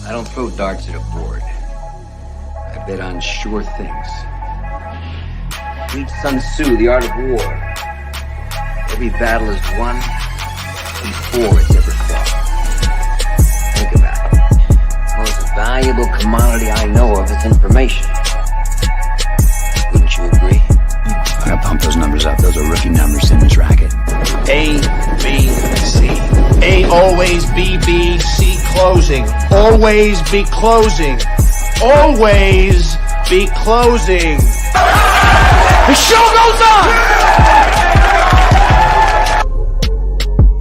I don't throw darts at a board. I bet on sure things. Read Sun Tzu, The Art of War. Every battle is won before it's ever fought. Think about it. The most valuable commodity I know of is information. Wouldn't you agree? I gotta pump those numbers up. Those are rookie numbers in this racket. A, B, C. A, always B, B, C, closing. Always be closing. Always be closing. The show goes on!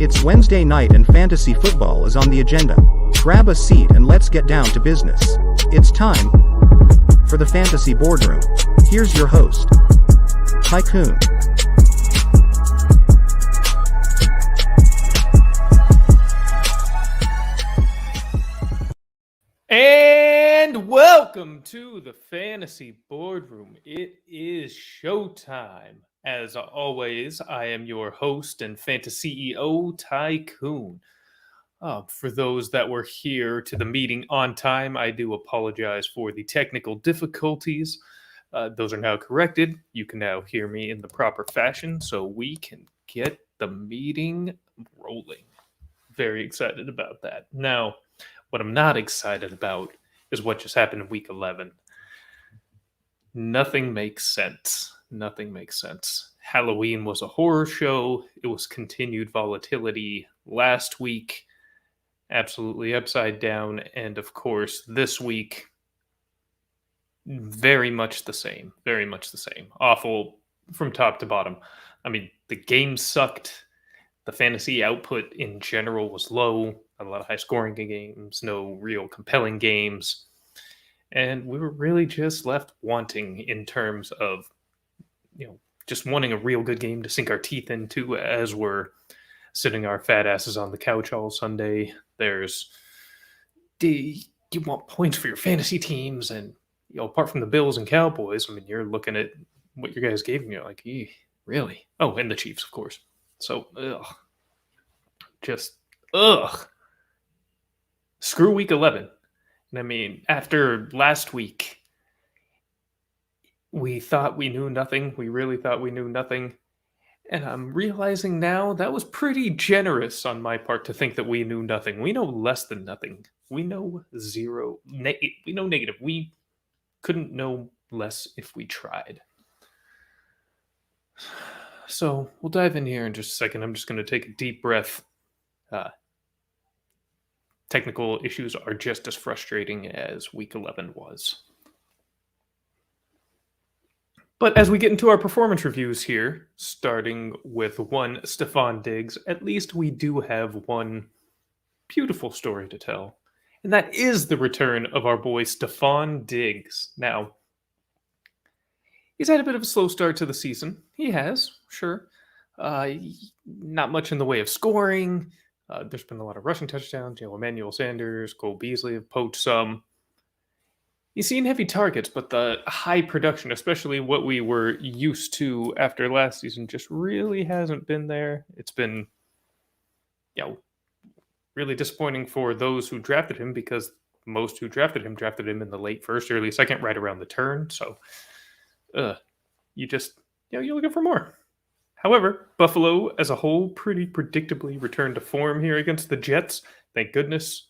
It's Wednesday night and fantasy football is on the agenda. Grab a seat and let's get down to business. It's time for the Fantasy Boardroom. Here's your host, Tycoon. And welcome to the Fantasy Boardroom. It is showtime. As always, I am your host and Fantasy CEO, Tycoon. For those that were here to the meeting on time, I do apologize for the technical difficulties. Those are now corrected. You can now hear me in the proper fashion, so we can get the meeting rolling. Very excited about that. Now, what I'm not excited about is what just happened in week 11. Nothing makes sense. Nothing makes sense. Halloween was a horror show. It was continued volatility last week. Absolutely upside down. And of course, this week, very much the same. Very much the same. Awful from top to bottom. I mean, the game sucked. The fantasy output in general was low. A lot of high-scoring games, no real compelling games. And we were really just left wanting in terms of, just wanting a real good game to sink our teeth into as we're sitting our fat asses on the couch all Sunday. You want points for your fantasy teams, and apart from the Bills and Cowboys, I mean, you're looking at what your guys gave me, you're like, really? Oh, and the Chiefs, of course. So, screw week 11. And I mean, after last week, we thought we knew nothing. We really thought we knew nothing. And I'm realizing now that was pretty generous on my part to think that we knew nothing. We know less than nothing. We know zero. We know negative. We couldn't know less if we tried. So we'll dive in here in just a second. I'm just going to take a deep breath. Technical issues are just as frustrating as week 11 was. But as we get into our performance reviews here, starting with one Stephon Diggs, at least we do have one beautiful story to tell. And that is the return of our boy Stephon Diggs. Now, he's had a bit of a slow start to the season. He has, sure. Not much in the way of scoring. There's been a lot of rushing touchdowns. Emmanuel Sanders, Cole Beasley have poached some. He's seen heavy targets, but the high production, especially what we were used to after last season, just really hasn't been there. It's been, really disappointing for those who drafted him, because most who drafted him in the late first, early second, right around the turn. So, you're looking for more. However, Buffalo as a whole pretty predictably returned to form here against the Jets. Thank goodness.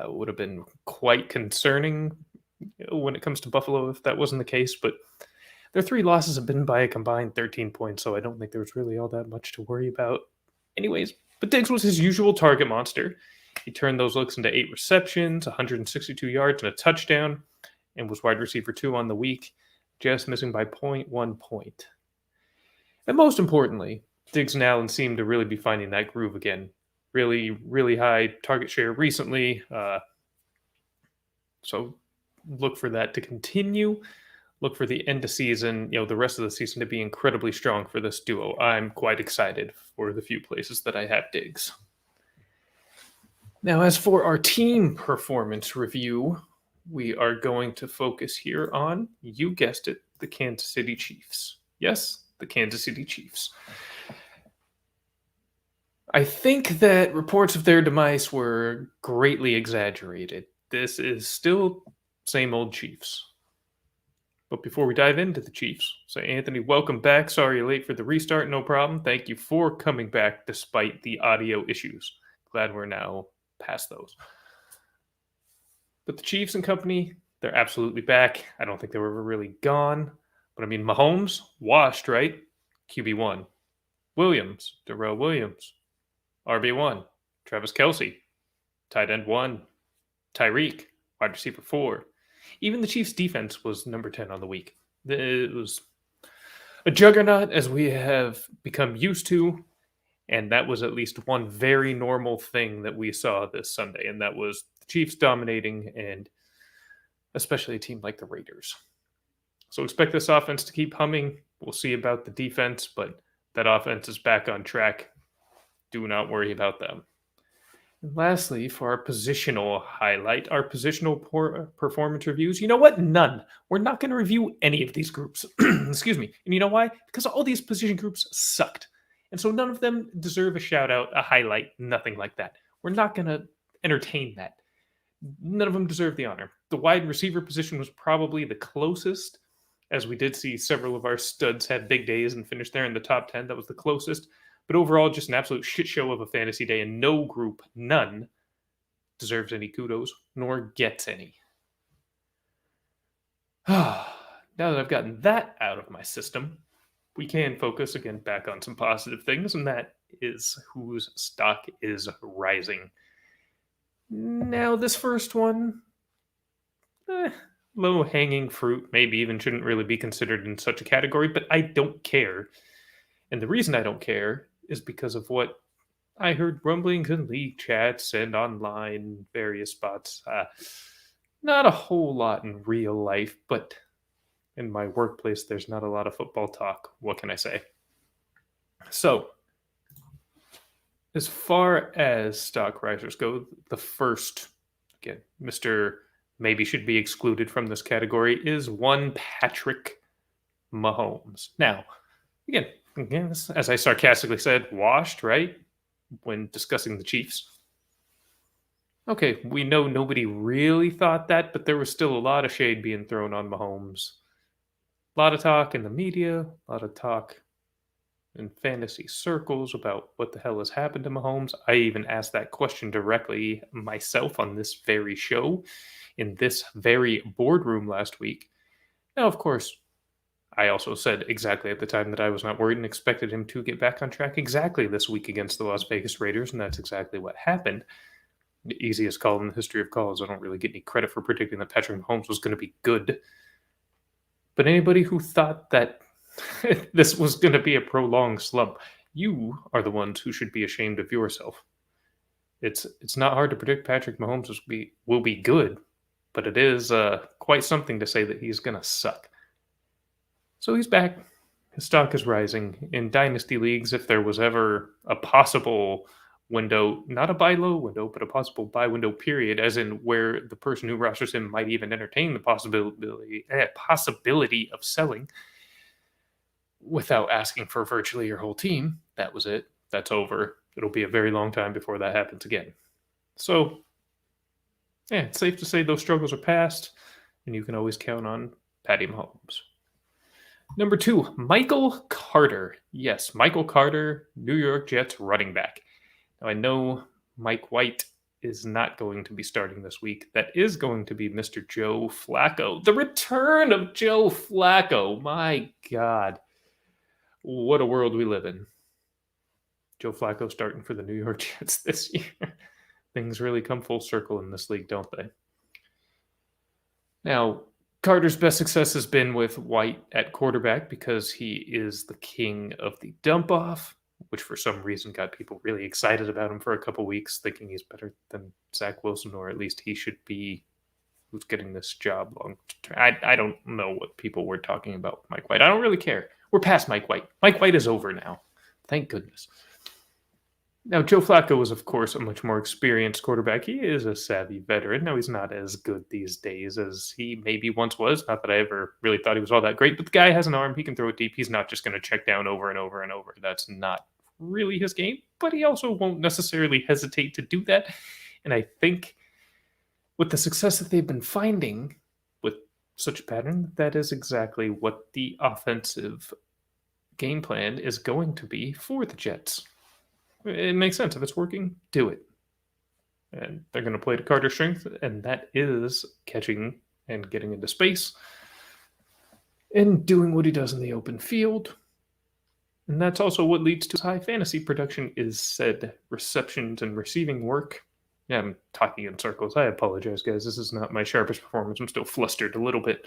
Would have been quite concerning when it comes to Buffalo if that wasn't the case. But their 3 losses have been by a combined 13 points, so I don't think there was really all that much to worry about. Anyways, but Diggs was his usual target monster. He turned those looks into 8 receptions, 162 yards, and a touchdown, and was wide receiver 2 on the week, just missing by 0.1 point. And most importantly, Diggs and Allen seem to really be finding that groove again. Really, really high target share recently. So look for that to continue. Look for the end of season, the rest of the season to be incredibly strong for this duo. I'm quite excited for the few places that I have Diggs. Now, as for our team performance review, we are going to focus here on, you guessed it, the Kansas City Chiefs. Yes, the Kansas City Chiefs. I think that reports of their demise were greatly exaggerated. this is still same old Chiefs. But before we dive into the Chiefs, so Anthony, welcome back. Sorry you're late for the restart. No problem. Thank you for coming back despite the audio issues. Glad we're now past those. But the Chiefs and company, they're absolutely back. I don't think they were ever really gone. But I mean, Mahomes, washed, right? QB1. Williams, Darrell Williams. RB1, Travis Kelce. Tight end 1, Tyreek. Wide receiver 4. Even the Chiefs' defense was number 10 on the week. It was a juggernaut, as we have become used to, and that was at least one very normal thing that we saw this Sunday, and that was the Chiefs dominating, and especially a team like the Raiders. So expect this offense to keep humming. We'll see about the defense, but that offense is back on track. Do not worry about them. And lastly, for our positional highlight, our positional performance reviews. You know what? None. We're not going to review any of these groups. Excuse me. And you know why? Because all these position groups sucked. And so none of them deserve a shout out, a highlight, nothing like that. We're not going to entertain that. None of them deserve the honor. The wide receiver position was probably the closest, as we did see several of our studs have big days and finish there in the top 10. That was the closest. But overall, just an absolute shit show of a fantasy day, and no group, none, deserves any kudos, nor gets any. Now that I've gotten that out of my system, we can focus again back on some positive things, and that is whose stock is rising. Now, this first one, low-hanging fruit, maybe even shouldn't really be considered in such a category, but I don't care. And the reason I don't care is because of what I heard rumblings in league chats and online, various spots. Not a whole lot in real life, but in my workplace, there's not a lot of football talk. What can I say? So, as far as stock risers go, the first, again, Mr. Maybe should be excluded from this category, is one Patrick Mahomes. Now, again, as I sarcastically said, washed, right? When discussing the Chiefs. Okay, we know nobody really thought that, but there was still a lot of shade being thrown on Mahomes. A lot of talk in the media, a lot of talk in fantasy circles about what the hell has happened to Mahomes. I even asked that question directly myself on this very show, in this very boardroom last week. Now, of course, I also said exactly at the time that I was not worried and expected him to get back on track exactly this week against the Las Vegas Raiders, and that's exactly what happened. The easiest call in the history of calls. I don't really get any credit for predicting that Patrick Mahomes was going to be good. But anybody who thought that this was going to be a prolonged slump, you are the ones who should be ashamed of yourself. It's not hard to predict Patrick Mahomes will be good, but it is quite something to say that he's going to suck. So he's back. His stock is rising. In dynasty leagues, if there was ever a possible window, not a buy low window, but a possible buy window period, as in where the person who rosters him might even entertain the possibility of selling without asking for virtually your whole team, that was it. That's over. It'll be a very long time before that happens again. So, yeah, it's safe to say those struggles are past, and you can always count on Patty Mahomes. Number 2, Michael Carter. Yes, Michael Carter, New York Jets running back. Now, I know Mike White is not going to be starting this week. That is going to be Mr. Joe Flacco. The return of Joe Flacco. My God. What a world we live in. Joe Flacco starting for the New York Jets this year. Things really come full circle in this league, don't they? Now, Carter's best success has been with White at quarterback because he is the king of the dump-off, which for some reason got people really excited about him for a couple weeks, thinking he's better than Zach Wilson, or at least he should be who's getting this job long term. I don't know what people were talking about with Mike White. I don't really care. We're past Mike White. Mike White is over now. Thank goodness. Now, Joe Flacco is, of course, a much more experienced quarterback. He is a savvy veteran. Now, he's not as good these days as he maybe once was. Not that I ever really thought he was all that great, but the guy has an arm. He can throw it deep. He's not just going to check down over and over and over. That's not really his game, but he also won't necessarily hesitate to do that. And I think with the success that they've been finding with such a pattern, that is exactly what the offensive game plan is going to be for the Jets. It makes sense. If it's working, do it. And they're going to play to Carter's strength, and that is catching and getting into space and doing what he does in the open field. And that's also what leads to high fantasy production is said receptions and receiving work. Yeah, I'm talking in circles. I apologize, guys. This is not my sharpest performance. I'm still flustered a little bit.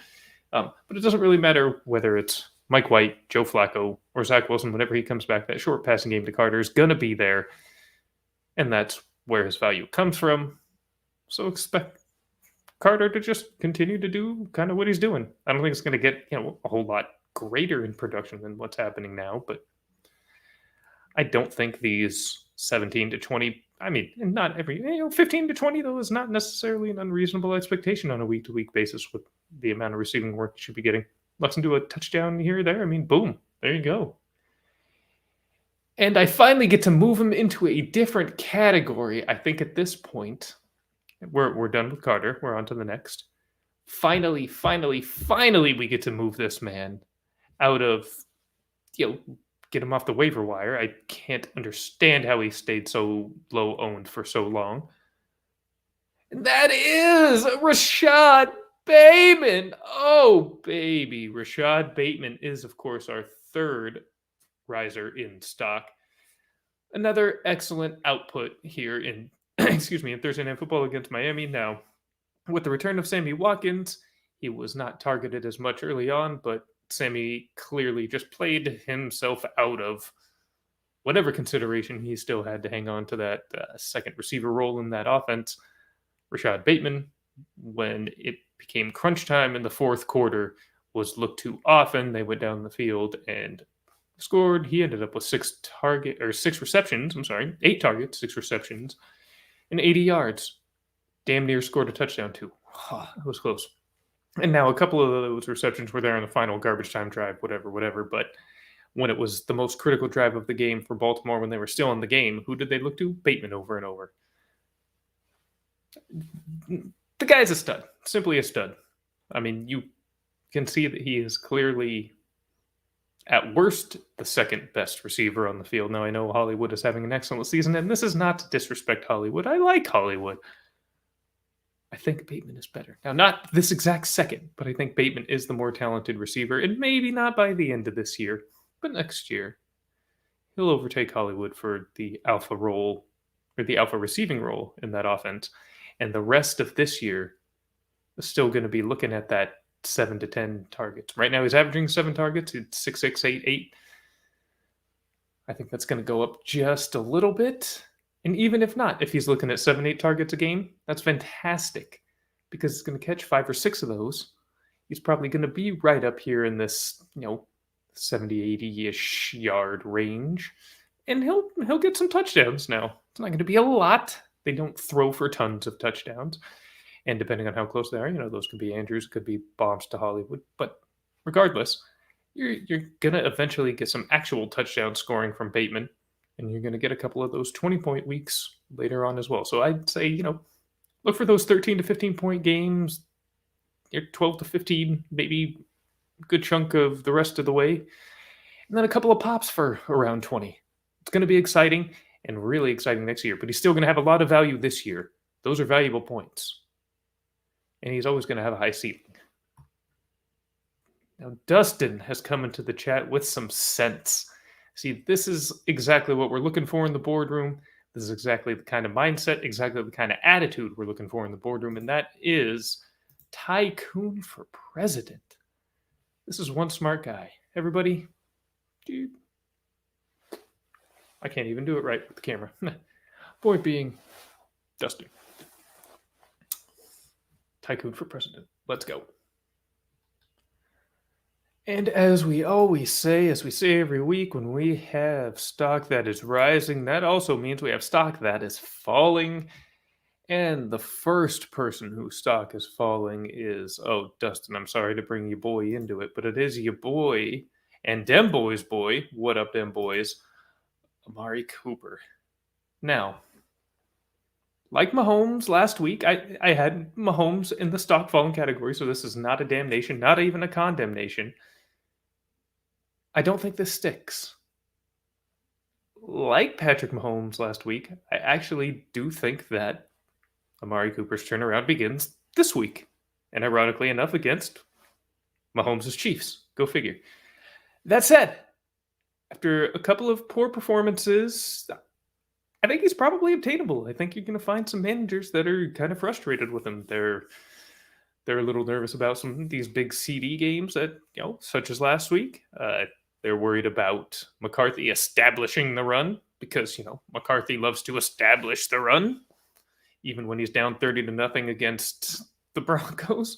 But it doesn't really matter whether it's Mike White, Joe Flacco, or Zach Wilson. Whenever he comes back, that short passing game to Carter is going to be there. And that's where his value comes from. So expect Carter to just continue to do kind of what he's doing. I don't think it's going to get a whole lot greater in production than what's happening now, but I don't think these 17 to 20, I mean, not every, 15 to 20, though, is not necessarily an unreasonable expectation on a week-to-week basis with the amount of receiving work you should be getting. Let's do a touchdown here or there. I mean, boom, there you go. And I finally get to move him into a different category. I think at this point, we're done with Carter. We're on to the next. Finally, we get to move this man out of, get him off the waiver wire. I can't understand how he stayed so low owned for so long. And that is Rashad Bateman. Oh, baby. Rashad Bateman is, of course, our third riser in stock. Another excellent output here in, in Thursday Night Football against Miami. Now, with the return of Sammy Watkins, he was not targeted as much early on, but Sammy clearly just played himself out of whatever consideration he still had to hang on to that second receiver role in that offense. Rashad Bateman, when it became crunch time in the fourth quarter, was looked to often. They went down the field and scored. He ended up with 8 targets, 6 receptions, and 80 yards. Damn near scored a touchdown too. That was close. And now a couple of those receptions were there on the final garbage time drive, whatever. But when it was the most critical drive of the game for Baltimore, when they were still in the game, who did they look to? Bateman over and over. The guy's a stud. Simply a stud. I mean, you can see that he is clearly, at worst, the second best receiver on the field. Now, I know Hollywood is having an excellent season, and this is not to disrespect Hollywood. I like Hollywood. I think Bateman is better. Now, not this exact second, but I think Bateman is the more talented receiver, and maybe not by the end of this year, but next year, he'll overtake Hollywood for the alpha role, or the alpha receiving role in that offense. And the rest of this year is still going to be looking at that 7 to 10 targets. Right now, he's averaging 7 targets. It's 6, 8. I think that's going to go up just a little bit. And even if not, if he's looking at 7, 8 targets a game, that's fantastic because he's going to catch 5 or 6 of those. He's probably going to be right up here in this, 70, 80-ish yard range. And he'll get some touchdowns now. It's not going to be a lot. They don't throw for tons of touchdowns. And depending on how close they are, those could be Andrews, could be bombs to Hollywood. But regardless, you're going to eventually get some actual touchdown scoring from Bateman. And you're going to get a couple of those 20-point weeks later on as well. So I'd say, look for those 13 to 15-point games, 12 to 15, maybe a good chunk of the rest of the way. And then a couple of pops for around 20. It's going to be exciting and really exciting next year. But he's still going to have a lot of value this year. Those are valuable points. And he's always going to have a high ceiling. Now, Dustin has come into the chat with some sense. See, this is exactly what we're looking for in the boardroom. This is exactly the kind of mindset, exactly the kind of attitude we're looking for in the boardroom, and that is Tycoon for president. This is one smart guy. Everybody, dude, I can't even do it right with the camera. Point being, Dustin. Tycoon for president. Let's go. And as we always say, as we say every week, when we have stock that is rising, that also means we have stock that is falling. And the first person whose stock is falling is, Dustin, I'm sorry to bring your boy into it, but it is your boy and dem boys boy. What up, dem boys? Amari Cooper. Now, like Mahomes last week, I had Mahomes in the stock falling category, so this is not a damnation, not even a condemnation. I don't think this sticks. Like Patrick Mahomes last week, I actually do think that Amari Cooper's turnaround begins this week. And ironically enough, against Mahomes' Chiefs. Go figure. That said, after a couple of poor performances, I think he's probably obtainable. I think you're going to find some managers that are kind of frustrated with him. They're a little nervous about some of these big CD games that, such as last week. They're worried about McCarthy establishing the run because, McCarthy loves to establish the run, even when he's down 30-0 against the Broncos.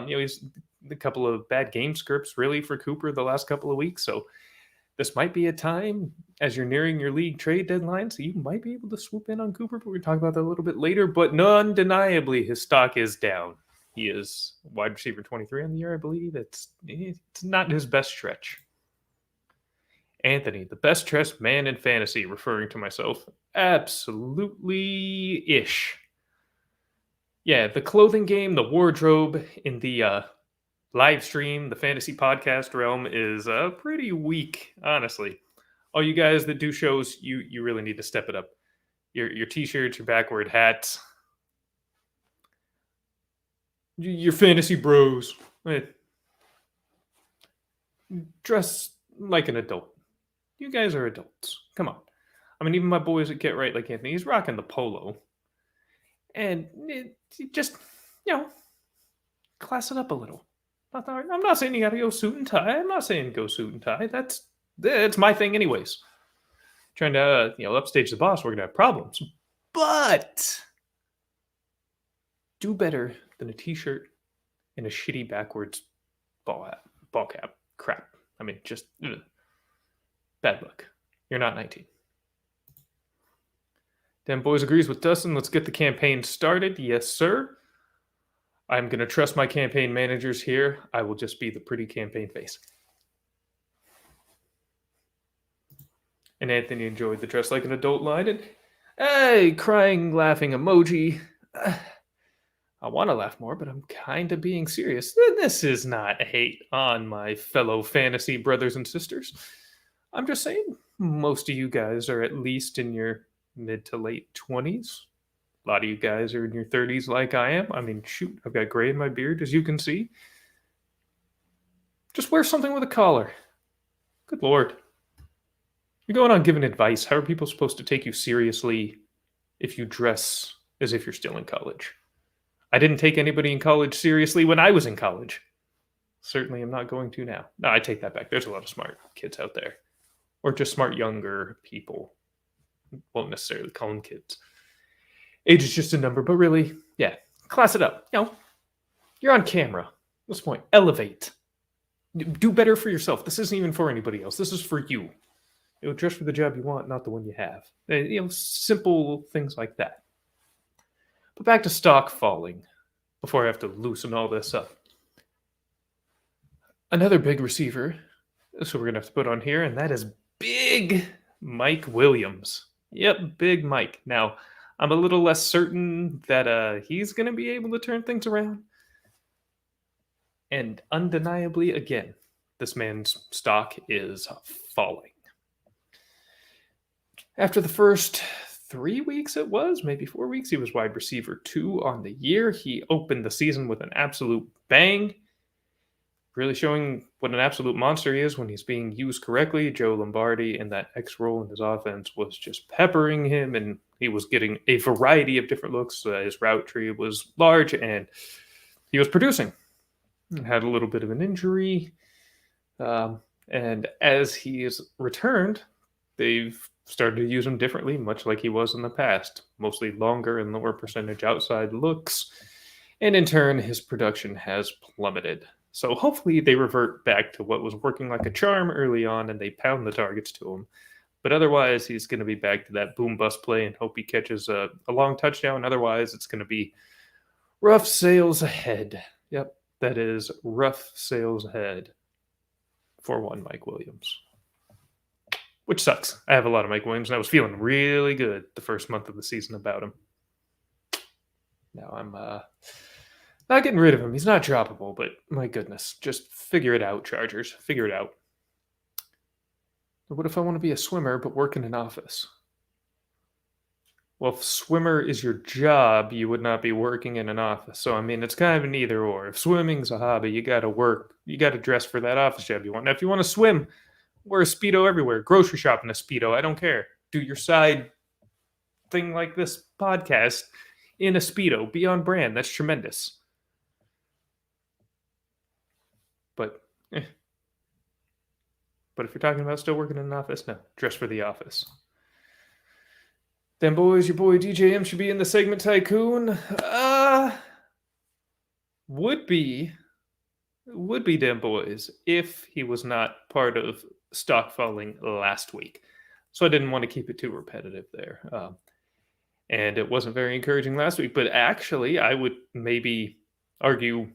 He's a couple of bad game scripts really for Cooper the last couple of weeks. So this might be a time as you're nearing your league trade deadline, so you might be able to swoop in on Cooper, but we're going to talk about that a little bit later. But undeniably, his stock is down. He is wide receiver 23 on the year, I believe. It's not his best stretch. Anthony, the best dressed man in fantasy, referring to myself. Absolutely-ish. Yeah, the clothing game, the wardrobe in the live stream, the fantasy podcast realm is pretty weak, honestly. All you guys that do shows, you really need to step it up. Your t-shirts, your backward hats, your fantasy bros. Dress like an adult. You guys are adults. Come on. I mean, even my boys that get right like Anthony, he's rocking the polo. And it just, class it up a little. I'm not saying you got to go suit and tie. I'm not saying go suit and tie. That's my thing anyways. Trying to, upstage the boss, we're going to have problems. But do better than a t-shirt and a shitty backwards ball cap. Crap. I mean, just bad luck. You're not 19. Dan Boys agrees with Dustin. Let's get the campaign started. Yes, sir. I'm going to trust my campaign managers here. I will just be the pretty campaign face. And Anthony enjoyed the dress like an adult line. And hey, crying, laughing emoji. I want to laugh more, but I'm kind of being serious. This is not a hate on my fellow fantasy brothers and sisters. I'm just saying most of you guys are at least in your mid to late 20s. A lot of you guys are in your 30s like I am. I mean, shoot, I've got gray in my beard, as you can see. Just wear something with a collar. Good Lord. You're going on giving advice. How are people supposed to take you seriously if you dress as if you're still in college? I didn't take anybody in college seriously when I was in college. Certainly am not going to now. No, I take that back. There's a lot of smart kids out there. Or just smart younger people. Won't necessarily call them kids. Age is just a number, but really, yeah, class it up. You're on camera. What's the point? Elevate. Do better for yourself. This isn't even for anybody else. This is for you. Dress for the job you want, not the one you have. Simple things like that. But back to stock falling before I have to loosen all this up. Another big receiver, so we're going to have to put on here, and that is Big Mike Williams. Yep, Big Mike. Now, I'm a little less certain that he's going to be able to turn things around. And undeniably, again, this man's stock is falling. After the first 3 weeks, maybe 4 weeks, he was wide receiver 2 on the year. He opened the season with an absolute bang, really showing what an absolute monster he is when he's being used correctly. Joe Lombardi in that X role in his offense was just peppering him, and he was getting a variety of different looks. His route tree was large, and he was producing. He had a little bit of an injury, and as he's returned, they've started to use him differently, much like he was in the past. Mostly longer and lower percentage outside looks, and in turn, his production has plummeted. So hopefully they revert back to what was working like a charm early on and they pound the targets to him. But otherwise, he's going to be back to that boom-bust play and hope he catches a long touchdown. Otherwise, it's going to be rough sails ahead. Yep, that is rough sails ahead for one Mike Williams. Which sucks. I have a lot of Mike Williams, and I was feeling really good the first month of the season about him. Now I'm not getting rid of him. He's not droppable, but my goodness, just figure it out, Chargers. Figure it out. What if I want to be a swimmer but work in an office? Well, if swimmer is your job, you would not be working in an office. So, I mean, it's kind of an either or. If swimming's a hobby, you got to work. You got to dress for that office job you want. Now, if you want to swim, wear a Speedo everywhere. Grocery shop in a Speedo. I don't care. Do your side thing like this podcast in a Speedo. Be on brand. That's tremendous. But if you're talking about still working in an office, no. Dress for the office. Then, boys, your boy DJM should be in the segment Tycoon. Would be them boys if he was not part of stock falling last week. So I didn't want to keep it too repetitive there. And it wasn't very encouraging last week. But actually, I would maybe argue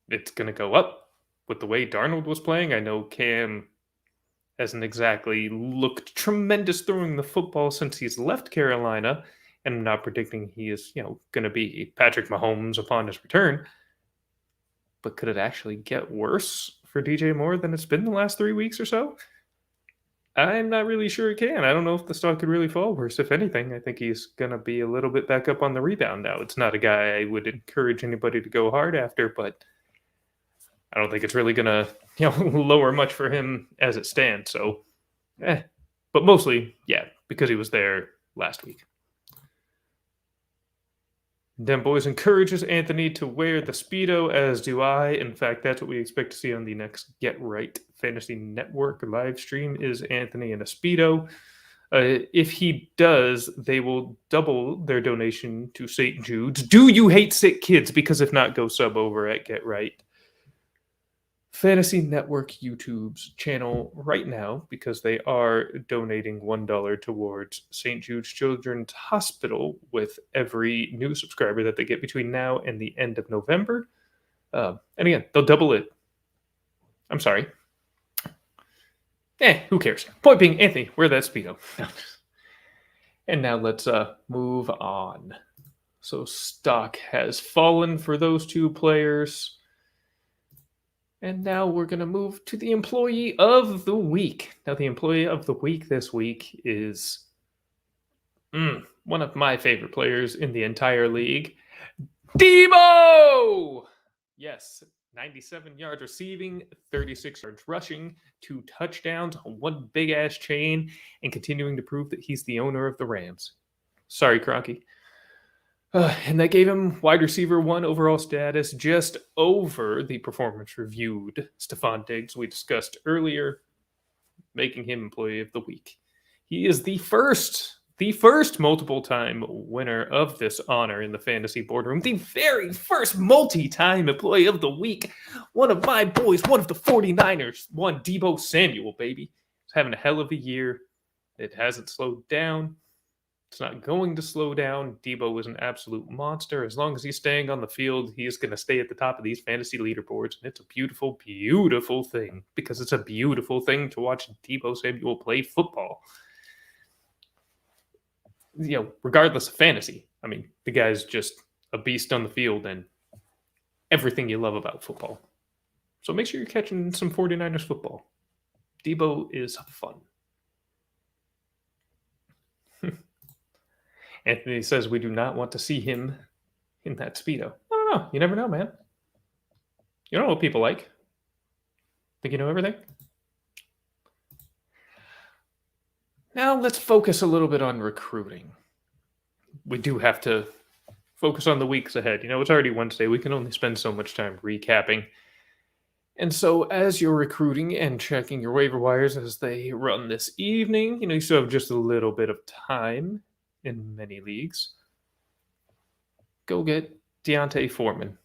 it's going to go up with the way Darnold was playing. I know Cam hasn't exactly looked tremendous throwing the football since he's left Carolina, and I'm not predicting he is, going to be Patrick Mahomes upon his return. But could it actually get worse for DJ Moore than it's been the last 3 weeks or so? I'm not really sure it can. I don't know if the stock could really fall worse. If anything, I think he's going to be a little bit back up on the rebound now. It's not a guy I would encourage anybody to go hard after, but I don't think it's really going to lower much for him as it stands. So, but mostly, yeah, because he was there last week. Then boys encourages Anthony to wear the Speedo, as do I. In fact, that's what we expect to see on the next Get Right Fantasy Network live stream is Anthony in a Speedo. If he does, they will double their donation to St. Jude's. Do you hate sick kids? Because if not, go sub over at Get Right Fantasy Network YouTube's channel right now, because they are donating $1 towards St. Jude's Children's Hospital with every new subscriber that they get between now and the end of November. And again, they'll double it. I'm sorry. Who cares? Point being, Anthony, wear that Speedo. And now let's move on. So stock has fallen for those two players. And now we're going to move to the employee of the week. Now, the employee of the week this week is one of my favorite players in the entire league, Debo! Yes, 97 yards receiving, 36 yards rushing, 2 touchdowns, 1 big-ass chain, and continuing to prove that he's the owner of the Rams. Sorry, Kroenke. And that gave him wide receiver 1 overall status, just over the performance-reviewed Stephon Diggs we discussed earlier, making him employee of the week. He is the first multiple-time winner of this honor in the fantasy boardroom, the very first multi-time employee of the week. One of my boys, one of the 49ers, one Deebo Samuel, baby. He's having a hell of a year. It hasn't slowed down. It's not going to slow down. Debo is an absolute monster. As long as he's staying on the field, he is going to stay at the top of these fantasy leaderboards. And it's a beautiful, beautiful thing, because it's a beautiful thing to watch Deebo Samuel play football. Regardless of fantasy. I mean, the guy's just a beast on the field and everything you love about football. So make sure you're catching some 49ers football. Debo is fun. Anthony says we do not want to see him in that Speedo. I don't know. You never know, man. You don't know what people like. Think you know everything? Now let's focus a little bit on recruiting. We do have to focus on the weeks ahead. It's already Wednesday. We can only spend so much time recapping. And so as you're recruiting and checking your waiver wires as they run this evening, you still have just a little bit of time in many leagues. Go get Deontay Foreman.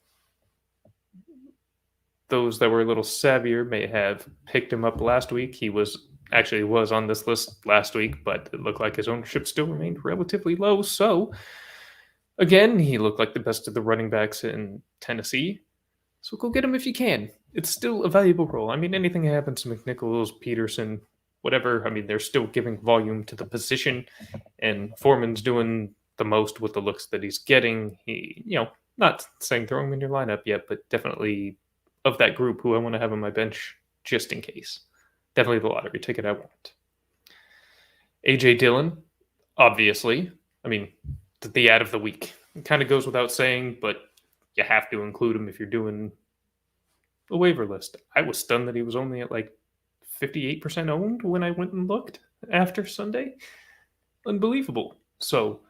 Those that were a little savvier may have picked him up last week. He was on this list last week, but it looked like his ownership still remained relatively low. So, again, he looked like the best of the running backs in Tennessee. So go get him if you can. It's still a valuable role. I mean, anything happens to McNichols, Peterson, whatever. I mean, they're still giving volume to the position, and Foreman's doing the most with the looks that he's getting. He, not saying throw him in your lineup yet, but definitely of that group who I want to have on my bench just in case. Definitely the lottery ticket I want. AJ Dillon, obviously. I mean, the ad of the week. It kind of goes without saying, but you have to include him if you're doing a waiver list. I was stunned that he was only at like 58% owned when I went and looked after Sunday. Unbelievable. So,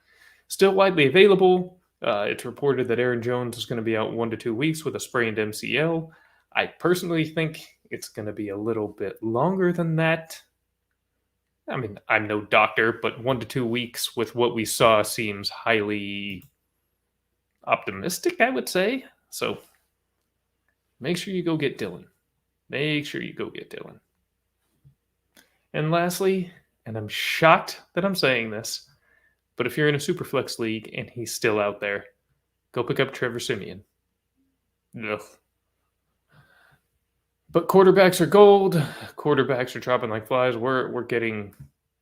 still widely available. It's reported that Aaron Jones is going to be out 1 to 2 weeks with a sprained MCL. I personally think it's going to be a little bit longer than that. I mean, I'm no doctor, but 1 to 2 weeks with what we saw seems highly optimistic, I would say. So make sure you go get Dillon. Make sure you go get Dillon. And lastly, and I'm shocked that I'm saying this, but if you're in a Superflex league and he's still out there, go pick up Trevor Siemian. Ugh. But quarterbacks are gold. Quarterbacks are dropping like flies. We're getting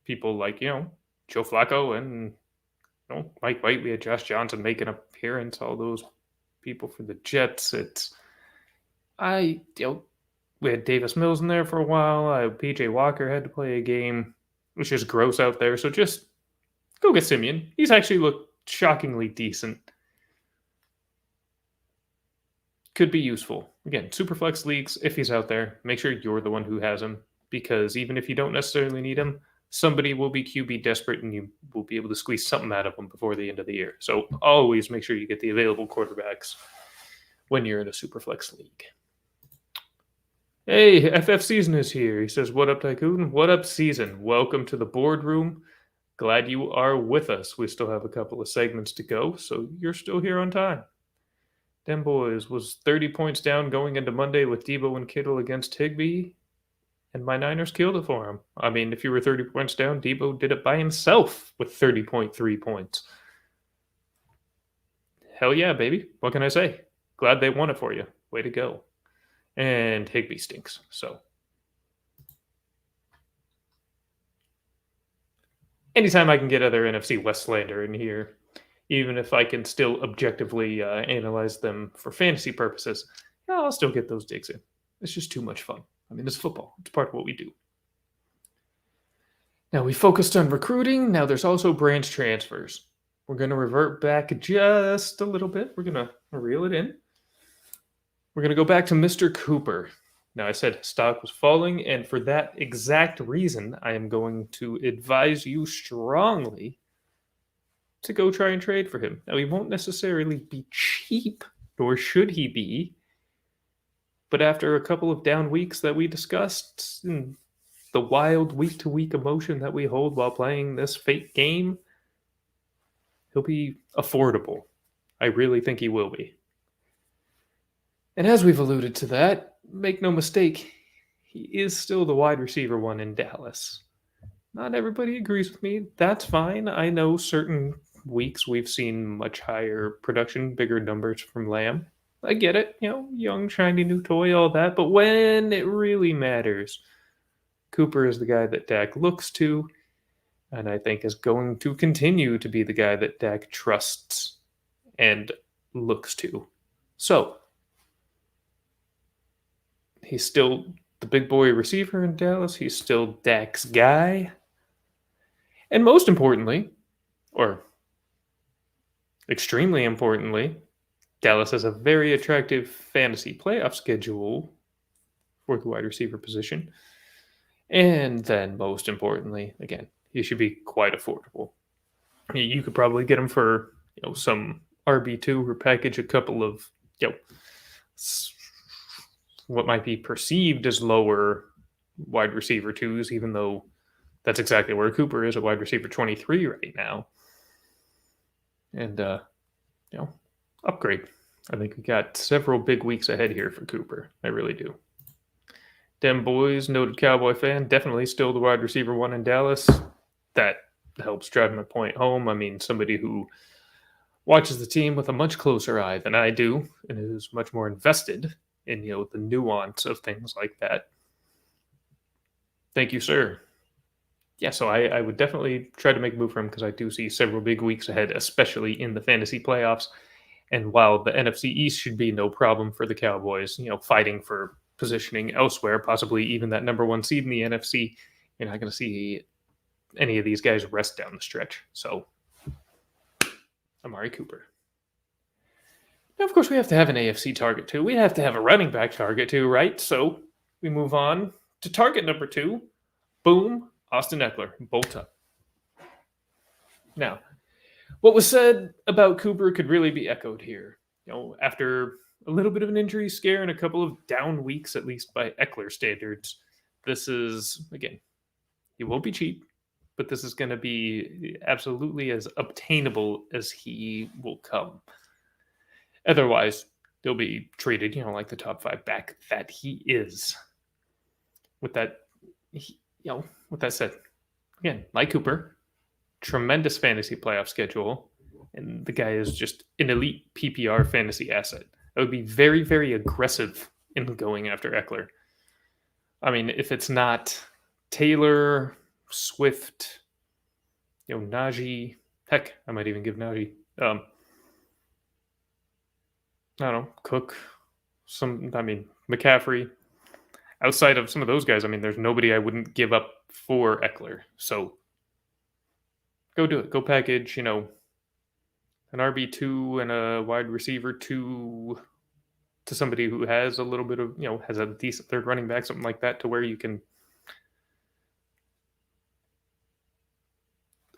people like, Joe Flacco and Mike White. We had Josh Johnson make an appearance. All those people for the Jets. We had Davis Mills in there for a while. PJ Walker had to play a game, which is gross out there. So just go get Simeon. He's actually looked shockingly decent. Could be useful. Again, Superflex leagues, if he's out there, make sure you're the one who has him, because even if you don't necessarily need him, somebody will be QB desperate and you will be able to squeeze something out of them before the end of the year. So always make sure you get the available quarterbacks when you're in a Superflex league. Hey, FF Season is here. He says, what up, Tycoon? What up, Season? Welcome to the Boardroom. Glad you are with us. We still have a couple of segments to go, so you're still here on time. Them boys was 30 points down going into Monday with Debo and Kittle against Higbee, and my Niners killed it for him. I mean, if you were 30 points down, Debo did it by himself with 30.3 points. Hell yeah, baby. What can I say? Glad they won it for you. Way to go. And Higbee stinks, so. Anytime I can get other NFC West slander in here, even if I can still objectively analyze them for fantasy purposes, I'll still get those digs in. It's just too much fun. I mean, it's football. It's part of what we do. Now, we focused on recruiting. Now, there's also branch transfers. We're going to revert back just a little bit. We're going to reel it in. We're going to go back to Mr. Cooper. Now, I said stock was falling, and for that exact reason, I am going to advise you strongly to go try and trade for him. Now, he won't necessarily be cheap, nor should he be, but after a couple of down weeks that we discussed, and the wild week-to-week emotion that we hold while playing this fake game, he'll be affordable. I really think he will be. And as we've alluded to that, make no mistake, he is still the wide receiver one in Dallas. Not everybody agrees with me. That's fine. I know certain weeks we've seen much higher production, bigger numbers from Lamb. I get it. Young, shiny new toy, all that. But when it really matters, Cooper is the guy that Dak looks to, and I think is going to continue to be the guy that Dak trusts and looks to. So, he's still the big boy receiver in Dallas. He's still Dak's guy. And most importantly, or extremely importantly, Dallas has a very attractive fantasy playoff schedule for the wide receiver position. And then most importantly, again, he should be quite affordable. You could probably get him for some RB2 or package a couple of what might be perceived as lower wide receiver twos, even though that's exactly where Cooper is, a wide receiver 23 right now. And, upgrade. I think we got several big weeks ahead here for Cooper. I really do. Dem boys, noted Cowboy fan, definitely still the wide receiver one in Dallas. That helps drive my point home. I mean, somebody who watches the team with a much closer eye than I do and is much more invested in, the nuance of things like that. Thank you, sir. yeah, so I would definitely try to make a move for him because I do see several big weeks ahead, especially in the fantasy playoffs. And while the NFC East should be no problem for the Cowboys, fighting for positioning elsewhere, possibly even that number one seed in the NFC, you're not going to see any of these guys rest down the stretch. So, Amari Cooper. Now, of course, we have to have an AFC target too. We have to have a running back target too, right? So we move on to target number 2. Boom, Austin Eckler, bolt up. Now, what was said about Cooper could really be echoed here. After a little bit of an injury scare and a couple of down weeks, at least by Eckler standards, this is, again, he won't be cheap, but this is going to be absolutely as obtainable as he will come. Otherwise, he'll be treated, like the top 5 back that he is. With that said, again, like Cooper, tremendous fantasy playoff schedule, and the guy is just an elite PPR fantasy asset. I would be very, very aggressive in going after Eckler. I mean, if it's not Taylor, Swift, Najee, heck, I might even give Najee, I don't know, Cook, McCaffrey. Outside of some of those guys, there's nobody I wouldn't give up for Eckler. So go do it. Go package, an RB2 and a wide receiver 2 to somebody who has a little bit of, has a decent third running back, something like that, to where you can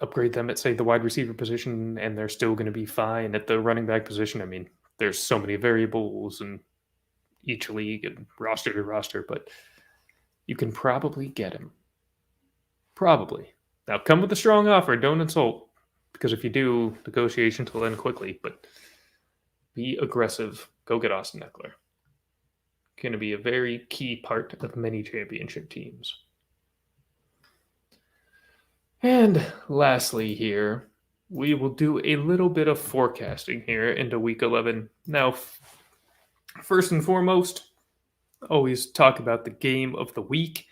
upgrade them at, say, the wide receiver position, and they're still going to be fine at the running back position. There's so many variables in each league and roster to roster, but you can probably get him. Probably. Now, come with a strong offer. Don't insult, because if you do, negotiations will end quickly. But be aggressive. Go get Austin Eckler. Going to be a very key part of many championship teams. And lastly here, we will do a little bit of forecasting here into Week 11. Now, first and foremost, always talk about the game of the week.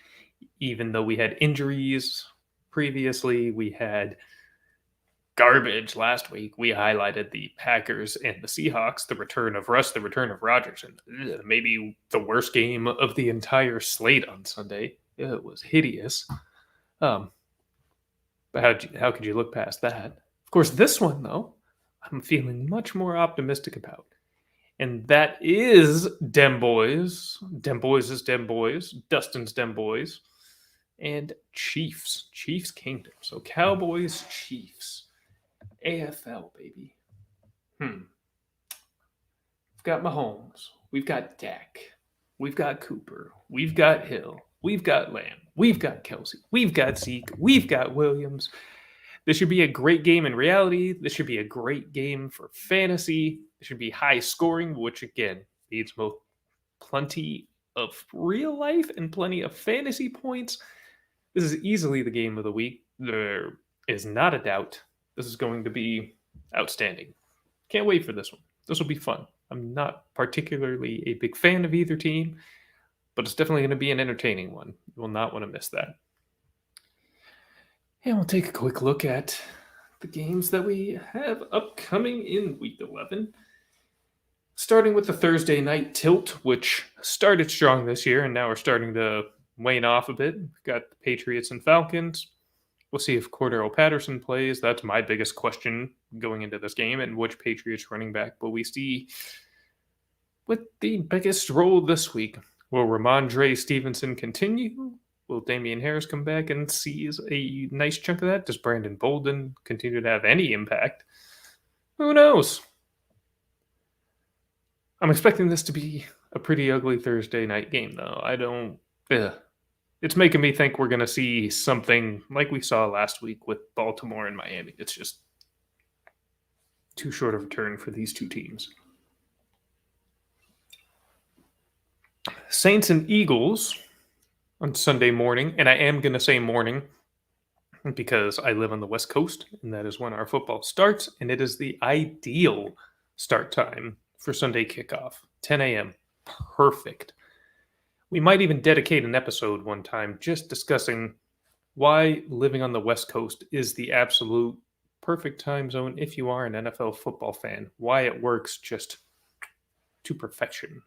Even though we had injuries previously, we had garbage last week. We highlighted the Packers and the Seahawks, the return of Russ, the return of Rodgers, and maybe the worst game of the entire slate on Sunday. It was hideous. But how could you look past that? Of course, this one, though, I'm feeling much more optimistic about. And that is Dem Boys. Dem Boys is Dem Boys. Dustin's Dem Boys. And Chiefs. Chiefs Kingdom. So Cowboys, Chiefs. AFL, baby. We've got Mahomes. We've got Dak. We've got Cooper. We've got Hill. We've got Lamb. We've got Kelsey. We've got Zeke. We've got Williams. This should be a great game in reality. This should be a great game for fantasy. It should be high scoring, which again needs both plenty of real life and plenty of fantasy points. This is easily the game of the week. There is not a doubt. This is going to be outstanding. Can't wait for this one. This will be fun. I'm not particularly a big fan of either team, but it's definitely going to be an entertaining one. You will not want to miss that. And we'll take a quick look at the games that we have upcoming in Week 11. Starting with the Thursday night tilt, which started strong this year and now are starting to wane off a bit. We've got the Patriots and Falcons. We'll see if Cordero Patterson plays. That's my biggest question going into this game, and which Patriots running back will we see with the biggest role this week. Will Ramondre Stevenson continue? Will Damian Harris come back and seize a nice chunk of that? Does Brandon Bolden continue to have any impact? Who knows? I'm expecting this to be a pretty ugly Thursday night game, though. It's making me think we're going to see something like we saw last week with Baltimore and Miami. It's just too short of a turn for these two teams. Saints and Eagles on Sunday morning, and I am going to say morning because I live on the West Coast, and that is when our football starts, and it is the ideal start time for Sunday kickoff, 10 a.m. Perfect. We might even dedicate an episode one time just discussing why living on the West Coast is the absolute perfect time zone if you are an NFL football fan, why it works just to perfection.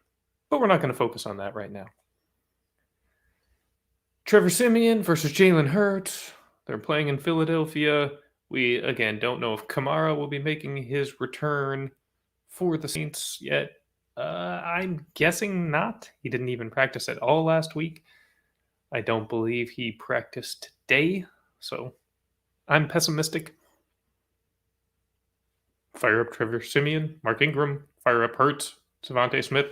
But we're not going to focus on that right now. Trevor Siemian versus Jalen Hurts. They're playing in Philadelphia. We, again, don't know if Kamara will be making his return for the Saints yet. I'm guessing not. He didn't even practice at all last week. I don't believe he practiced today, so I'm pessimistic. Fire up Trevor Siemian, Mark Ingram, fire up Hurts, Savonte Smith.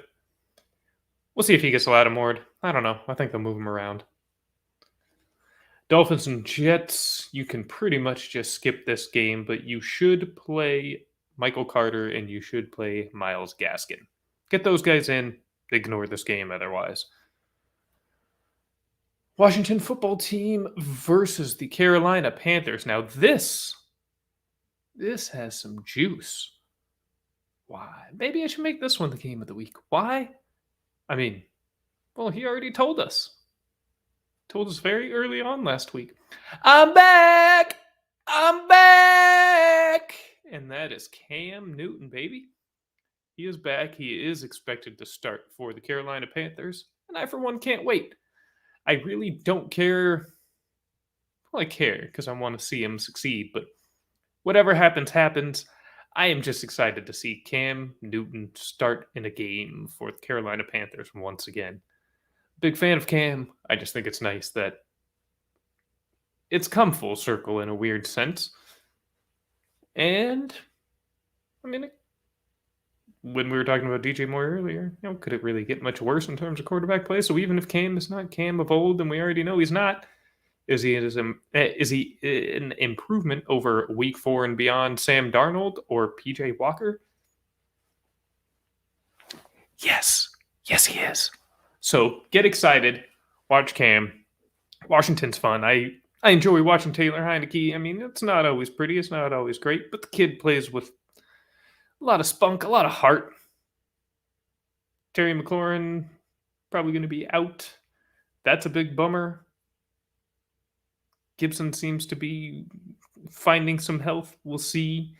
We'll see if he gets Lattimore. I don't know. I think they'll move him around. Dolphins and Jets, you can pretty much just skip this game, but you should play Michael Carter and you should play Myles Gaskin. Get those guys in, ignore this game otherwise. Washington football team versus the Carolina Panthers. Now this has some juice. Why? Maybe I should make this one the game of the week. Why? I mean, well, he already told us. Told us very early on last week. I'm back! I'm back! And that is Cam Newton, baby. He is back. He is expected to start for the Carolina Panthers. And I, for one, can't wait. I really don't care. Well, I care because I want to see him succeed. But whatever happens, happens. I am just excited to see Cam Newton start in a game for the Carolina Panthers once again. Big fan of Cam. I just think it's nice that it's come full circle in a weird sense. And, I mean, when we were talking about DJ Moore earlier, could it really get much worse in terms of quarterback play? So even if Cam is not Cam of old, and we already know he's not, is he an improvement over Week 4 and beyond Sam Darnold or PJ Walker? Yes. Yes, he is. So get excited. Watch Cam. Washington's fun. I enjoy watching Taylor Heineke. I mean, it's not always pretty. It's not always great. But the kid plays with a lot of spunk, a lot of heart. Terry McLaurin probably going to be out. That's a big bummer. Gibson seems to be finding some health. We'll see.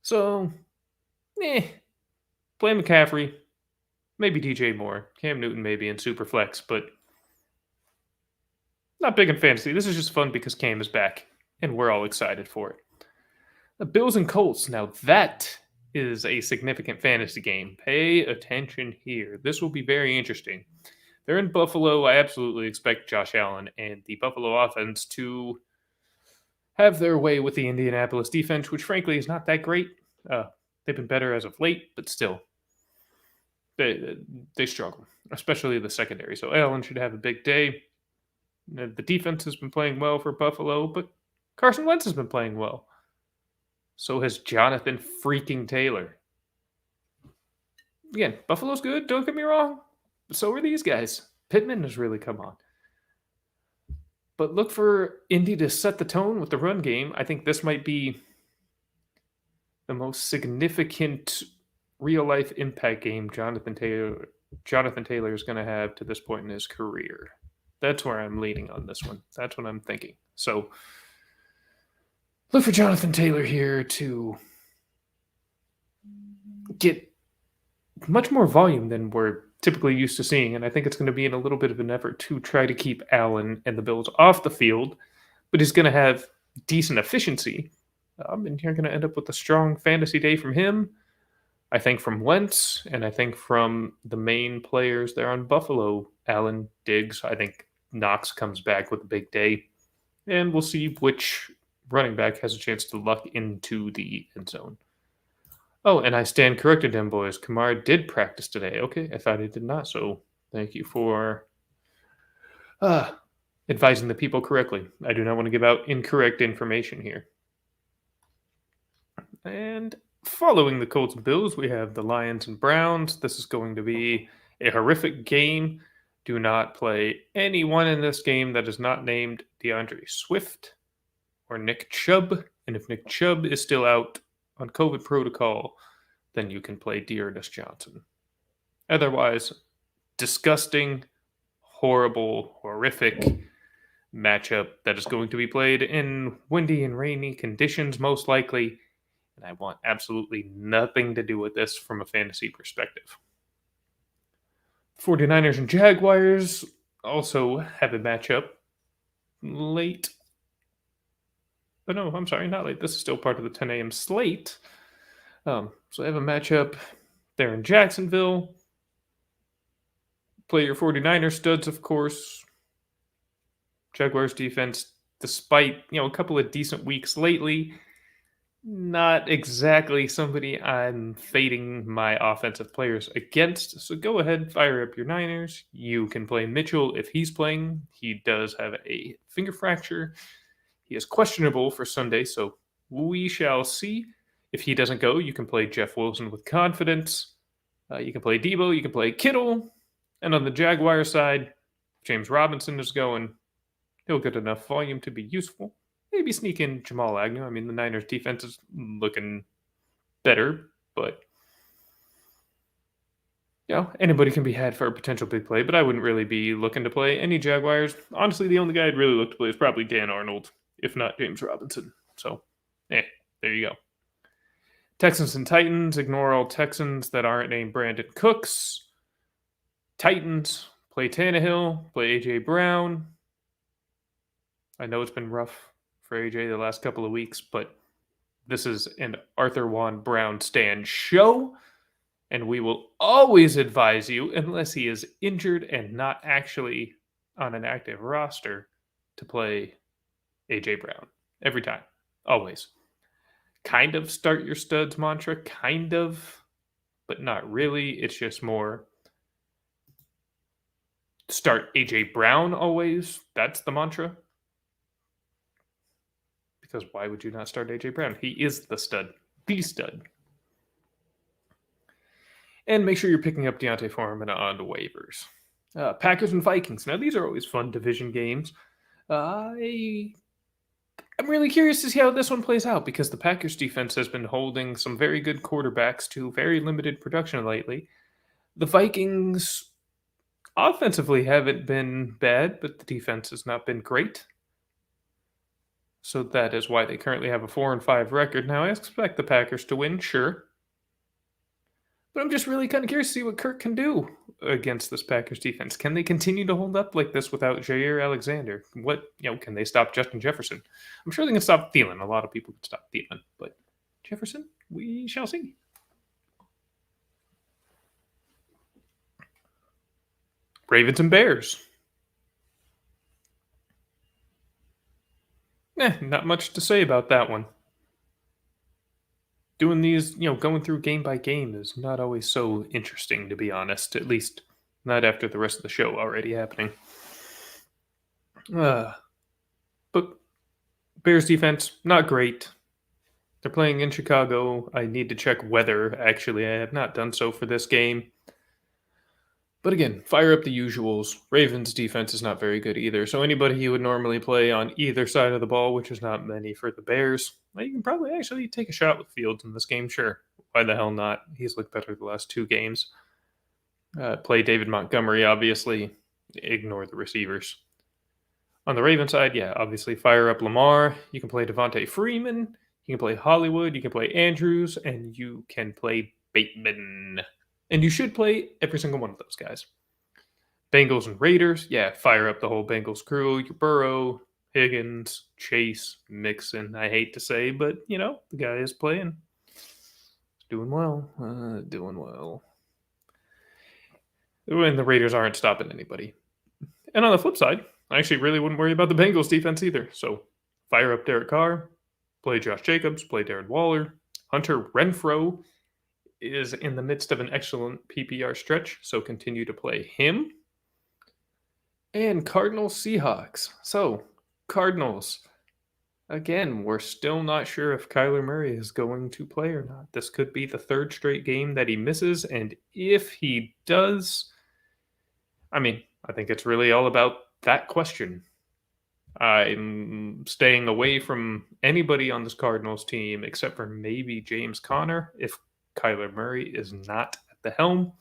So, play McCaffrey. Maybe DJ Moore. Cam Newton maybe in Superflex, but not big in fantasy. This is just fun because Cam is back, and we're all excited for it. The Bills and Colts. Now that is a significant fantasy game. Pay attention here. This will be very interesting. They're in Buffalo. I absolutely expect Josh Allen and the Buffalo offense to have their way with the Indianapolis defense, which frankly is not that great. They've been better as of late, but still. They struggle, especially the secondary. So Allen should have a big day. The defense has been playing well for Buffalo, but Carson Wentz has been playing well. So has Jonathan freaking Taylor. Again, Buffalo's good, don't get me wrong. But so are these guys. Pittman has really come on. But look for Indy to set the tone with the run game. I think this might be the most significant real-life impact game Jonathan Taylor is going to have to this point in his career. That's where I'm leaning on this one. That's what I'm thinking. So look for Jonathan Taylor here to get much more volume than we're typically used to seeing, and I think it's going to be in a little bit of an effort to try to keep Allen and the Bills off the field, but he's going to have decent efficiency, and you're going to end up with a strong fantasy day from him. I think from Wentz, and I think from the main players there on Buffalo, Allen, Diggs. I think Knox comes back with a big day, and we'll see which running back has a chance to luck into the end zone. Oh, and I stand corrected him, boys. Kamara did practice today. Okay, I thought he did not, so thank you for advising the people correctly. I do not want to give out incorrect information here. And following the Colts and Bills, we have the Lions and Browns. This is going to be a horrific game. Do not play anyone in this game that is not named DeAndre Swift or Nick Chubb. And if Nick Chubb is still out on COVID protocol, then you can play Dearness Johnson. Otherwise, disgusting, horrible, horrific. matchup that is going to be played in windy and rainy conditions, most likely. And I want absolutely nothing to do with this from a fantasy perspective. 49ers and Jaguars also have a matchup late. But no, I'm sorry, not late. This is still part of the 10 a.m. slate. So I have a matchup there in Jacksonville. Play your 49ers studs, of course. Jaguars defense, despite a couple of decent weeks lately, not exactly somebody I'm fading my offensive players against. So go ahead, fire up your Niners. You can play Mitchell if he's playing. He does have a finger fracture. He is questionable for Sunday, so we shall see. If he doesn't go, you can play Jeff Wilson with confidence. You can play Debo. You can play Kittle. And on the Jaguar side, James Robinson is going. He'll get enough volume to be useful. Maybe sneak in Jamal Agnew. I mean, the Niners' defense is looking better, but anybody can be had for a potential big play, but I wouldn't really be looking to play any Jaguars. Honestly, the only guy I'd really look to play is probably Dan Arnold, if not James Robinson. So, there you go. Texans and Titans. Ignore all Texans that aren't named Brandon Cooks. Titans. Play Tannehill. Play A.J. Brown. I know it's been rough for AJ the last couple of weeks, but this is an Arthur Juan Brown stand show, and we will always advise you, unless he is injured and not actually on an active roster, to play AJ Brown every time, always. Kind of start your studs mantra, kind of, but not really. It's just more start AJ Brown always. That's the mantra. Because why would you not start A.J. Brown? He is the stud. The stud. And make sure you're picking up Deontay Foreman on waivers. Packers and Vikings. Now, these are always fun division games. I'm really curious to see how this one plays out because the Packers defense has been holding some very good quarterbacks to very limited production lately. The Vikings offensively haven't been bad, but the defense has not been great. So that is why they currently have a 4-5 record. Now, I expect the Packers to win, sure. But I'm just really kind of curious to see what Kirk can do against this Packers defense. Can they continue to hold up like this without Jair Alexander? Can they stop Justin Jefferson? I'm sure they can stop Thielen. A lot of people can stop Thielen. But Jefferson, we shall see. Ravens and Bears. Not much to say about that one. Doing these, going through game by game is not always so interesting, to be honest. At least not after the rest of the show already happening. But Bears defense, not great. They're playing in Chicago. I need to check weather. Actually, I have not done so for this game. But again, fire up the usuals. Ravens defense is not very good either. So anybody you would normally play on either side of the ball, which is not many for the Bears, you can probably actually take a shot with Fields in this game. Sure. Why the hell not? He's looked better the last 2 games. Play David Montgomery, obviously. Ignore the receivers. On the Ravens side, obviously fire up Lamar. You can play Devontae Freeman. You can play Hollywood. You can play Andrews. And you can play Bateman. And you should play every single one of those guys. Bengals and Raiders. Fire up the whole Bengals crew. Your Burrow, Higgins, Chase, Mixon. I hate to say, but, the guy is playing. He's doing well. And the Raiders aren't stopping anybody. And on the flip side, I actually really wouldn't worry about the Bengals defense either. So fire up Derek Carr. Play Josh Jacobs. Play Darren Waller. Hunter Renfrow is in the midst of an excellent PPR stretch, so continue to play him. And Cardinals Seahawks. So, Cardinals. Again, we're still not sure if Kyler Murray is going to play or not. This could be the 3rd straight game that he misses, and if he does, I think it's really all about that question. I'm staying away from anybody on this Cardinals team except for maybe James Conner if Kyler Murray is not at the helm.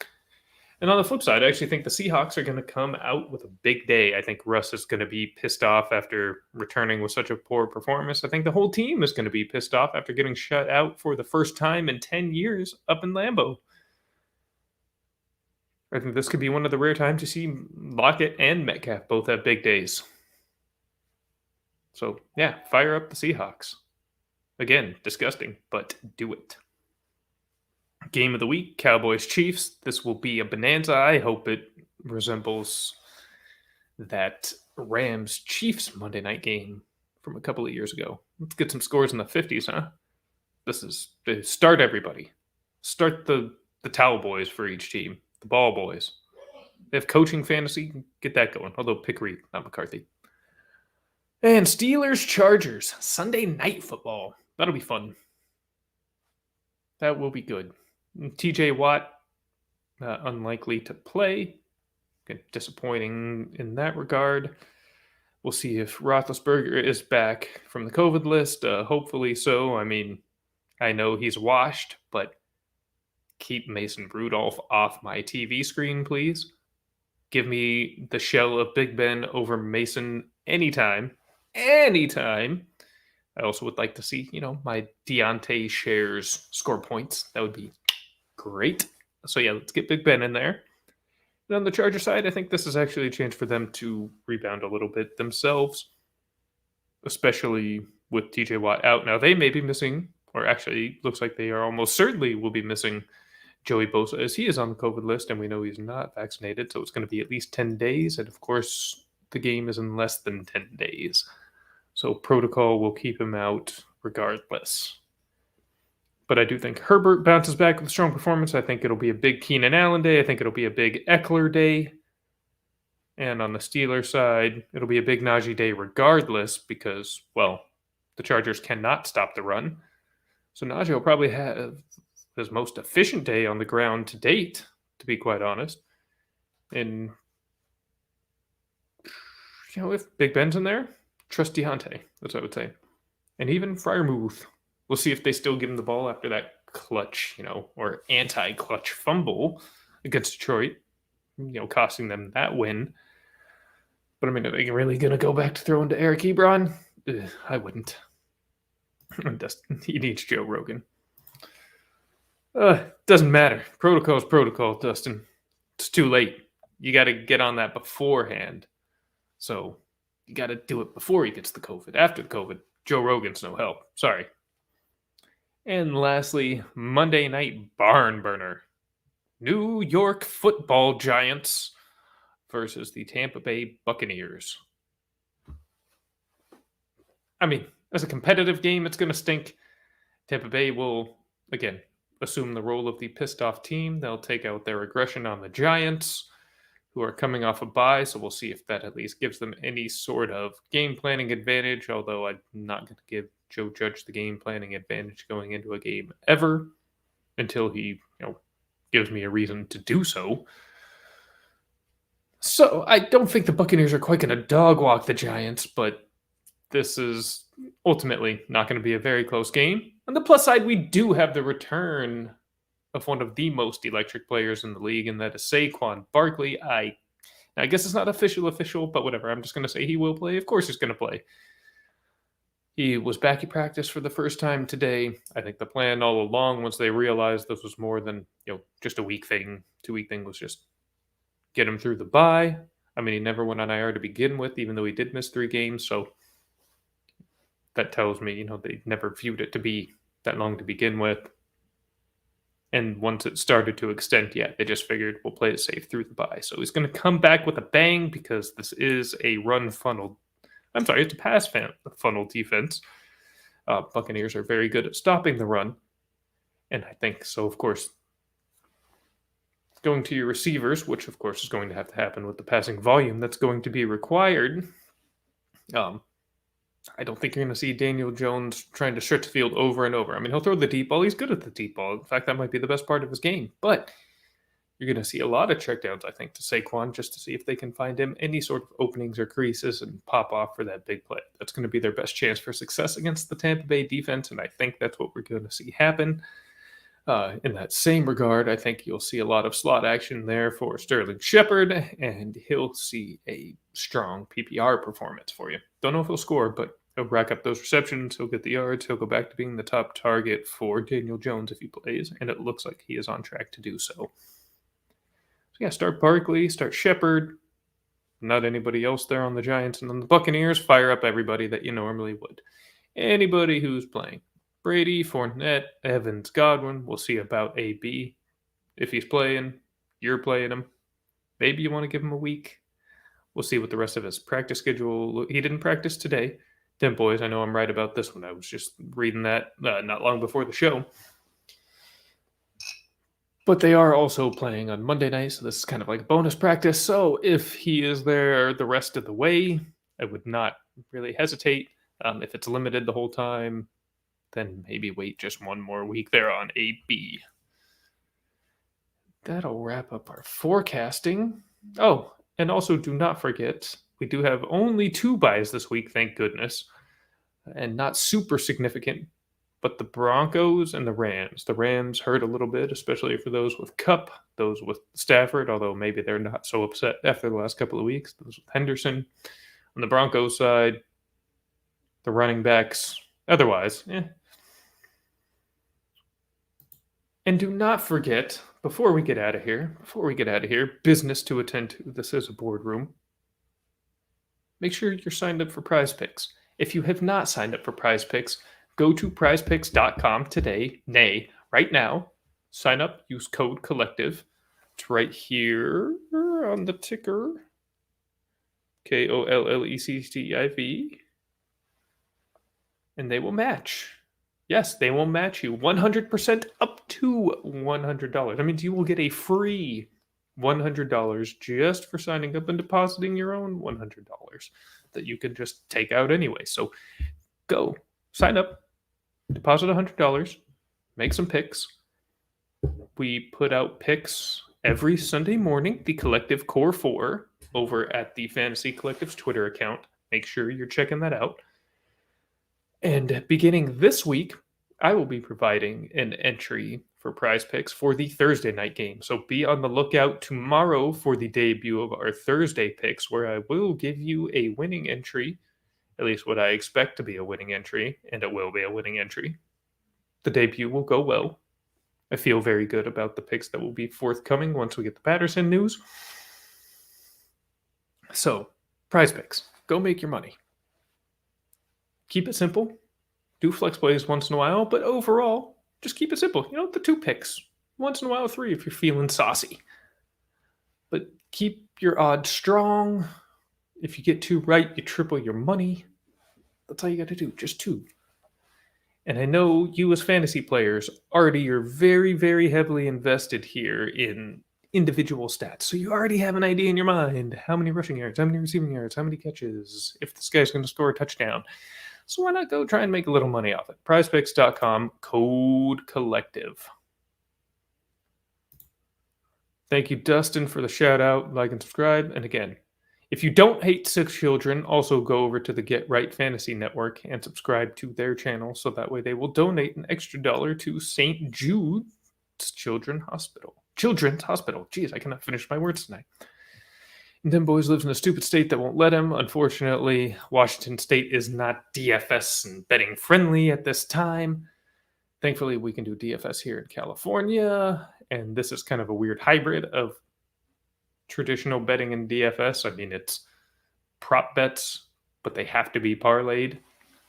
And on the flip side, I actually think the Seahawks are going to come out with a big day. I think Russ is going to be pissed off after returning with such a poor performance. I think the whole team is going to be pissed off after getting shut out for the first time in 10 years up in Lambeau. I think this could be one of the rare times you see Lockett and Metcalf both have big days. So, yeah, fire up the Seahawks. Again, disgusting, but do it. Game of the week, Cowboys-Chiefs. This will be a bonanza. I hope it resembles that Rams-Chiefs Monday night game from a couple of years ago. Let's get some scores in the 50s, huh? This is start everybody. Start the towel boys for each team, the ball boys. They have coaching fantasy, get that going. Although pick Reed, not McCarthy. And Steelers-Chargers, Sunday night football. That'll be fun. That will be good. TJ Watt, unlikely to play. Disappointing in that regard. We'll see if Roethlisberger is back from the COVID list. Hopefully so. I mean, I know he's washed, but keep Mason Rudolph off my TV screen, please. Give me the shell of Big Ben over Mason anytime. Anytime. I also would like to see, my Deontay shares score points. That would be great. So yeah, let's get Big Ben in there. And on the Charger side, I think this is actually a chance for them to rebound a little bit themselves, especially with TJ Watt out. Now they may be missing, or actually looks like they are almost certainly will be missing Joey Bosa, as he is on the COVID list, and we know he's not vaccinated, so it's going to be at least 10 days. And of course, the game is in less than 10 days. So protocol will keep him out regardless. But I do think Herbert bounces back with a strong performance. I think it'll be a big Keenan Allen day. I think it'll be a big Eckler day. And on the Steelers side, it'll be a big Najee day regardless because, well, the Chargers cannot stop the run. So Najee will probably have his most efficient day on the ground to date, to be quite honest. And, if Big Ben's in there, trust Deontay. That's what I would say. And even Freiermuth. We'll see if they still give him the ball after that clutch, or anti-clutch fumble against Detroit, costing them that win. But, I mean, are they really going to go back to throwing to Eric Ebron? I wouldn't. He needs Joe Rogan. Doesn't matter. Protocol is protocol, Dustin. It's too late. You got to get on that beforehand. So you got to do it before he gets the COVID. After the COVID, Joe Rogan's no help. Sorry. And lastly, Monday night barn burner. New York Football Giants versus the Tampa Bay Buccaneers. I mean, as a competitive game, it's going to stink. Tampa Bay will, again, assume the role of the pissed off team. They'll take out their aggression on the Giants, who are coming off a bye, so we'll see if that at least gives them any sort of game planning advantage, although I'm not going to give Joe Judge the game planning advantage going into a game ever until he, gives me a reason to do so. So I don't think the Buccaneers are quite going to dog walk the Giants, but this is ultimately not going to be a very close game. On the plus side, we do have the return of one of the most electric players in the league, and that is Saquon Barkley. I guess it's not official, but whatever. I'm just going to say he will play. Of course he's going to play. He was back at practice for the first time today. I think the plan all along, once they realized this was more than just a week thing, 2-week thing, was just get him through the bye. I mean, he never went on IR to begin with, even though he did miss 3 games. So that tells me, they never viewed it to be that long to begin with. And once it started to extend, they just figured we'll play it safe through the bye. So he's going to come back with a bang because this is a it's a pass funnel defense. Buccaneers are very good at stopping the run. And I think so, of course, going to your receivers, which of course is going to have to happen with the passing volume that's going to be required. I don't think you're going to see Daniel Jones trying to stretch the field over and over. I mean, he'll throw the deep ball. He's good at the deep ball. In fact, that might be the best part of his game. But you're going to see a lot of checkdowns, I think, to Saquon just to see if they can find him any sort of openings or creases and pop off for that big play. That's going to be their best chance for success against the Tampa Bay defense, and I think that's what we're going to see happen. In that same regard, I think you'll see a lot of slot action there for Sterling Shepard, and he'll see a strong PPR performance for you. Don't know if he'll score, but he'll rack up those receptions, he'll get the yards, he'll go back to being the top target for Daniel Jones if he plays, and it looks like he is on track to do so. So yeah, start Barkley, start Shepard, not anybody else there on the Giants, and then the Buccaneers, fire up everybody that you normally would. Anybody who's playing. Brady, Fournette, Evans, Godwin. We'll see about AB. If he's playing, you're playing him. Maybe you want to give him a week. We'll see what the rest of his practice schedule. He didn't practice today. Then, boys, I know I'm right about this one. I was just reading that not long before the show. But they are also playing on Monday night, so this is kind of like a bonus practice. So if he is there the rest of the way, I would not really hesitate. If it's limited the whole time, then maybe wait just one more week there on AB. That'll wrap up our forecasting. Oh, and also do not forget, we do have only 2 buys this week, thank goodness. And not super significant, but the Broncos and the Rams. The Rams hurt a little bit, especially for those with Kupp, those with Stafford, although maybe they're not so upset after the last couple of weeks. Those with Henderson. On the Broncos side, the running backs, otherwise, And do not forget, before we get out of here, business to attend to. This is a boardroom. Make sure you're signed up for Prize Picks. If you have not signed up for Prize Picks, go to prizepicks.com today, right now. Sign up, use code collective. It's right here on the ticker. KOLLECTIV. And they will match. Yes, they will match you 100% up to $100. That means you will get a free $100 just for signing up and depositing your own $100 that you can just take out anyway. So go, sign up, deposit $100, make some picks. We put out picks every Sunday morning, the Collective Core 4, over at the Fantasy Collective's Twitter account. Make sure you're checking that out. And beginning this week, I will be providing an entry for Prize Picks for the Thursday night game. So be on the lookout tomorrow for the debut of our Thursday picks, where I will give you a winning entry, at least what I expect to be a winning entry, and it will be a winning entry. The debut will go well. I feel very good about the picks that will be forthcoming once we get the Patterson news. So, Prize Picks. Go make your money. Keep it simple. Do flex plays once in a while, but overall, just keep it simple. The 2 picks. Once in a while, 3 if you're feeling saucy. But keep your odds strong. If you get 2 right, you triple your money. That's all you got to do. Just 2. And I know you as fantasy players already are very, very heavily invested here in individual stats. So you already have an idea in your mind. How many rushing yards, how many receiving yards, how many catches, if this guy's going to score a touchdown. So why not go try and make a little money off it? PrizePicks.com, code collective. Thank you, Dustin, for the shout out. Like and subscribe. And again, if you don't hate 6 children, also go over to the Get Right Fantasy Network and subscribe to their channel, so that way they will donate an extra $1 to St. Jude's Children's Hospital. Jeez, I cannot finish my words tonight. And then boys lives in a stupid state that won't let him. Unfortunately, Washington State is not DFS and betting friendly at this time. Thankfully, we can do DFS here in California, and this is kind of a weird hybrid of traditional betting and DFS. I mean, it's prop bets, but they have to be parlayed.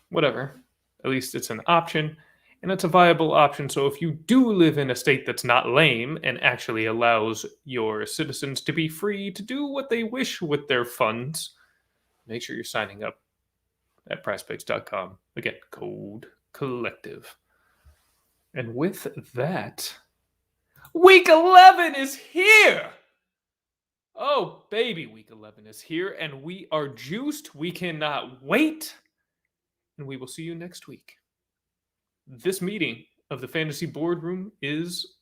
Whatever. At least it's an option, and it's a viable option. So if you do live in a state that's not lame and actually allows your citizens to be free to do what they wish with their funds, make sure you're signing up at PrizePicks.com. Again, code collective. And with that, Week 11 is here! Oh, baby, Week 11 is here, and we are juiced. We cannot wait. And we will see you next week. This meeting of the Fantasy Boardroom is